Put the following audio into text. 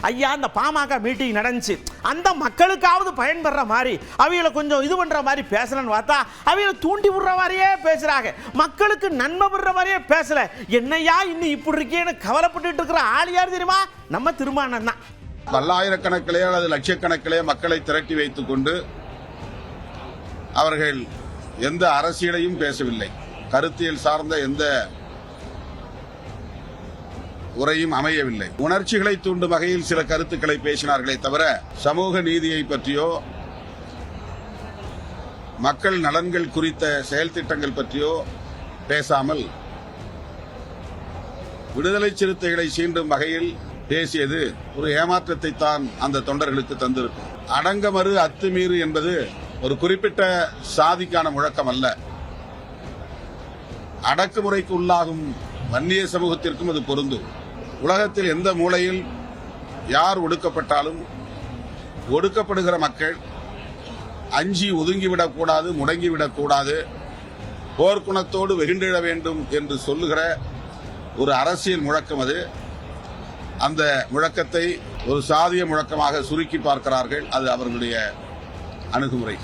ஐயா இந்த பாமக மீட்டிங் நடந்துச்சு, அந்த மக்களுக்காவது பயன்படுற மாதிரி அவைகளை கொஞ்சம் இது பண்ற மாதிரி பேசலன்னு பார்த்தா அவைகளை தூண்டி விடுற மாதிரியே பேசுறாங்க, மக்களுக்கு நன்மை பண்ற மாதிரியே பேசல. என்னையா இன்னும் இப்படி இருக்கேன்னு கவலைப்பட்டு இருக்கிற ஆள் யார் தெரியுமா? நம்ம திருமாவளவன் தான். பல்லாயிரக்கணக்கிலே அல்லது லட்சக்கணக்கிலே மக்களை திரட்டி வைத்துக் கொண்டு அவர்கள் எந்த அரசியலையும் பேசவில்லை, கருத்தியல் சார்ந்த எந்த உரையும் அமையவில்லை. உணர்ச்சிகளை தூண்டும் வகையில் சில கருத்துக்களை பேசினார்களே தவிர சமூக நீதியை பற்றியோ மக்கள் நலன்கள் குறித்த செயல் திட்டங்கள் பற்றியோ பேசாமல் விடுதலை சிறுத்தைகளை சீண்டும் வகையில் பேசியது ஒரு ஏமாற்றத்தை தான் அந்த தொண்டர்களுக்கு தந்திருக்கும். அடங்கமறு அத்துமீறு என்பது ஒரு குறிப்பிட்ட சாதிக்கான முழக்கம் அல்ல, அடக்குமுறைக்கு உள்ளாகும் வன்னிய சமூகத்திற்கும் அது பொருந்தும். உலகத்தில் எந்த மூலையில் யார் ஒடுக்கப்பட்டாலும் ஒடுக்கப்படுகிற மக்கள் அஞ்சி ஒதுங்கிவிடக்கூடாது, முடங்கிவிடக்கூடாது, போர்க்குணத்தோடு வெகுண்டிட வேண்டும் என்று சொல்லுகிற ஒரு அரசியல் முழக்கம் அது. அந்த முழக்கத்தை ஒரு சாதிய முழக்கமாக சுருக்கி பார்க்கிறார்கள். அது அவர்களுடைய அணுகுமுறை.